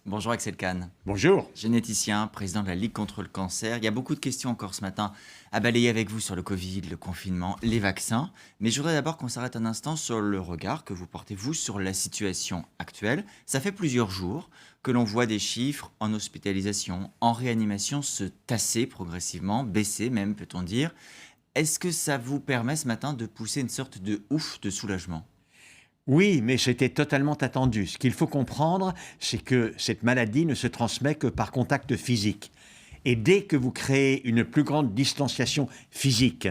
Bonjour Axel Kahn, Bonjour. généticien, président de la Ligue contre le cancer. Il y a beaucoup de questions encore ce matin à balayer avec vous sur le Covid, le confinement, les vaccins. Mais je voudrais d'abord qu'on s'arrête un instant sur le regard que vous portez, vous, sur la situation actuelle. Ça fait plusieurs jours que l'on voit des chiffres en hospitalisation, en réanimation se tasser progressivement, baisser même, peut-on dire. Est-ce que ça vous permet ce matin de pousser une sorte de ouf de soulagement ? Oui, mais c'était totalement attendu. Ce qu'il faut comprendre, c'est que cette maladie ne se transmet que par contact physique. Et dès que vous créez une plus grande distanciation physique,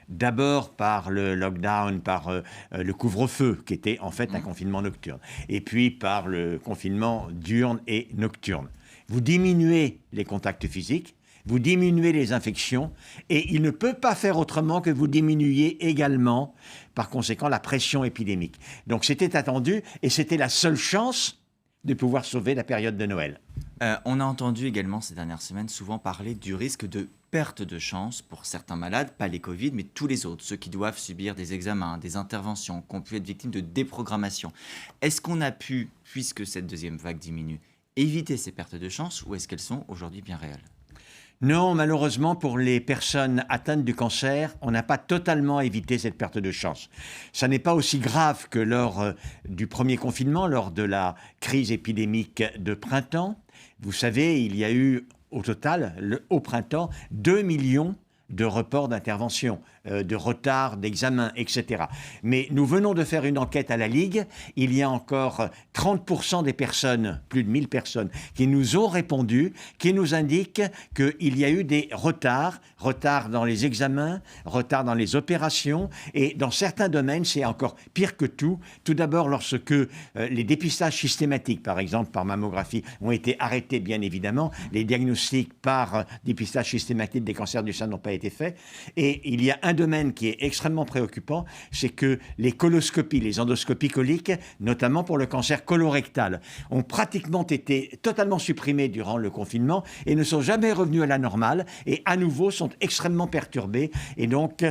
d'abord par le lockdown, par le couvre-feu, qui était en fait un confinement nocturne, et puis par le confinement diurne et nocturne, vous diminuez les contacts physiques, vous diminuez les infections, et il ne peut pas faire autrement que vous diminuiez également, par conséquent, la pression épidémique. Donc c'était attendu, et c'était la seule chance de pouvoir sauver la période de Noël. On a entendu également ces dernières semaines souvent parler du risque de perte de chance pour certains malades, pas les Covid, mais tous les autres, ceux qui doivent subir des examens, des interventions, qui ont pu être victimes de déprogrammation. Est-ce qu'on a pu, puisque cette deuxième vague diminue, éviter ces pertes de chance ou est-ce qu'elles sont aujourd'hui bien réelles ? Non, malheureusement, pour les personnes atteintes du cancer, on n'a pas totalement évité cette perte de chance. Ça n'est pas aussi grave que lors du premier confinement, lors de la crise épidémique de printemps. Vous savez, il y a eu au total, au printemps, 2 millions de reports d'intervention, de retards d'examen, etc. Mais nous venons de faire une enquête à la Ligue. Il y a encore 30% des personnes, plus de 1000 personnes, qui nous ont répondu, qui nous indiquent qu'il y a eu des retards dans les examens, retards dans les opérations, et dans certains domaines, c'est encore pire que tout. Tout d'abord, lorsque les dépistages systématiques, par exemple par mammographie, ont été arrêtés, bien évidemment, les diagnostics par dépistage systématique des cancers du sein n'ont pas été faits. Et il y a un domaine qui est extrêmement préoccupant, c'est que les coloscopies, les endoscopies coliques, notamment pour le cancer colorectal, ont pratiquement été totalement supprimées durant le confinement et ne sont jamais revenus à la normale et à nouveau sont extrêmement perturbés. Et donc,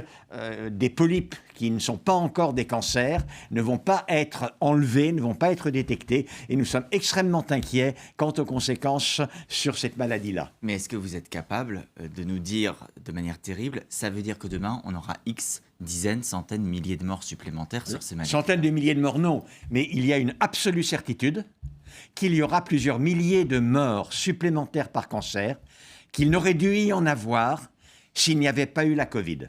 des polypes qui ne sont pas encore des cancers ne vont pas être enlevés, ne vont pas être détectés. Et nous sommes extrêmement inquiets quant aux conséquences sur cette maladie-là. Mais est-ce que vous êtes capable de nous dire de manière terrible, ça veut dire que demain, on aura X dizaines, centaines, milliers de morts supplémentaires sur ces maladies ? Centaines de milliers de morts, non. Mais il y a une absolue certitude qu'il y aura plusieurs milliers de morts supplémentaires par cancer, qu'il n'aurait dû y en avoir s'il n'y avait pas eu la Covid.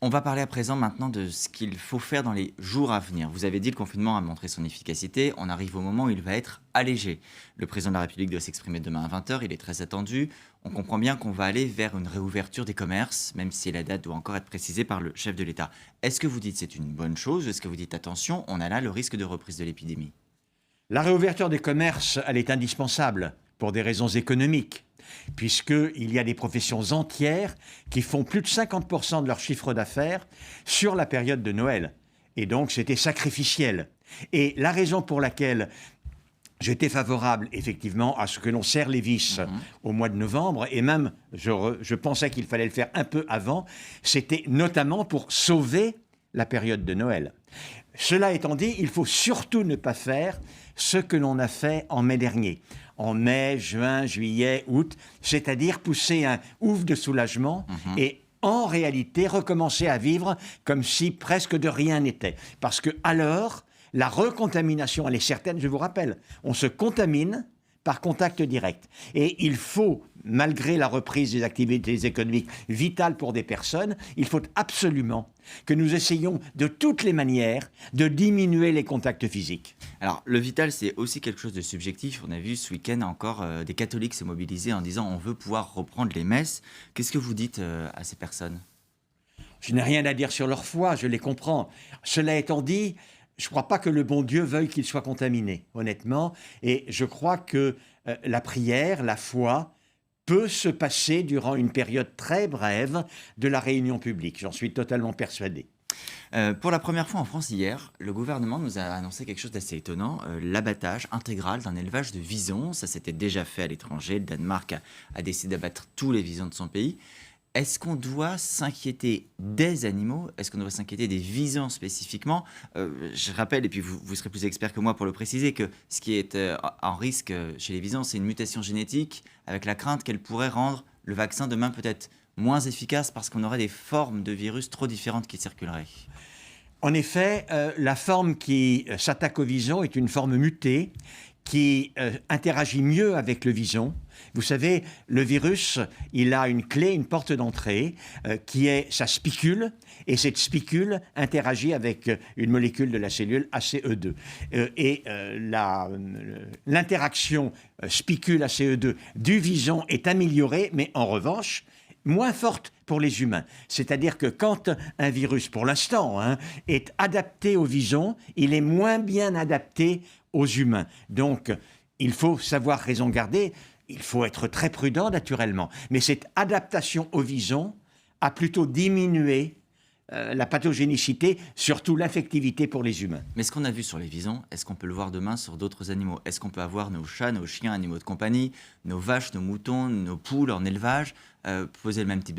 On va parler à présent maintenant de ce qu'il faut faire dans les jours à venir. Vous avez dit que le confinement a montré son efficacité. On arrive au moment où il va être allégé. Le président de la République doit s'exprimer demain à 20h. Il est très attendu. On comprend bien qu'on va aller vers une réouverture des commerces, même si la date doit encore être précisée par le chef de l'État. Est-ce que vous dites que c'est une bonne chose ou est-ce que vous dites attention, on a là le risque de reprise de l'épidémie ? La réouverture des commerces, elle est indispensable pour des raisons économiques, puisqu'il y a des professions entières qui font plus de 50% de leur chiffre d'affaires sur la période de Noël. Et donc, c'était sacrificiel. Et la raison pour laquelle j'étais favorable, effectivement, à ce que l'on serre les vis au mois de novembre, et même, je pensais qu'il fallait le faire un peu avant, c'était notamment pour sauver la période de Noël. Cela étant dit, il faut surtout ne pas faire ce que l'on a fait en mai dernier. En mai, juin, juillet, août, c'est-à-dire pousser un ouf de soulagement et en réalité recommencer à vivre comme si presque de rien n'était. Parce que alors, la recontamination, elle est certaine, je vous rappelle, on se contamine par contact direct. Et il faut, malgré la reprise des activités économiques vitales pour des personnes, il faut absolument que nous essayions de toutes les manières de diminuer les contacts physiques. Alors, le vital, c'est aussi quelque chose de subjectif. On a vu ce week-end encore des catholiques se mobiliser en disant on veut pouvoir reprendre les messes. Qu'est-ce que vous dites à ces personnes ? Je n'ai rien à dire sur leur foi, je les comprends. Cela étant dit, je ne crois pas que le bon Dieu veuille qu'ils soient contaminés, honnêtement. Et je crois que la prière, la foi, peut se passer durant une période très brève de la réunion publique. J'en suis totalement persuadé. Pour la première fois en France hier, le gouvernement nous a annoncé quelque chose d'assez étonnant, l'abattage intégral d'un élevage de visons. Ça s'était déjà fait à l'étranger. Le Danemark a décidé d'abattre tous les visons de son pays. Est-ce qu'on doit s'inquiéter des animaux? Est-ce qu'on doit s'inquiéter des visons spécifiquement? Je rappelle, et puis vous serez plus expert que moi pour le préciser, que ce qui est en risque chez les visons, c'est une mutation génétique avec la crainte qu'elle pourrait rendre le vaccin demain peut-être moins efficace parce qu'on aurait des formes de virus trop différentes qui circuleraient. En effet, la forme qui s'attaque au vison est une forme mutée qui interagit mieux avec le vison. Vous savez, le virus, il a une clé, une porte d'entrée, qui est sa spicule, et cette spicule interagit avec une molécule de la cellule ACE2. L'interaction spicule-ACE2 du vison est améliorée, mais en revanche, moins forte pour les humains. C'est-à-dire que quand un virus, pour l'instant, est adapté au vison, il est moins bien adapté aux humains. Donc, il faut savoir raison garder, il faut être très prudent naturellement. Mais cette adaptation au vison a plutôt diminué la pathogénicité, surtout l'infectivité pour les humains. Mais ce qu'on a vu sur les visons, est-ce qu'on peut le voir demain sur d'autres animaux? Est-ce qu'on peut avoir nos chats, nos chiens, animaux de compagnie, nos vaches, nos moutons, nos poules en élevage, poser le même type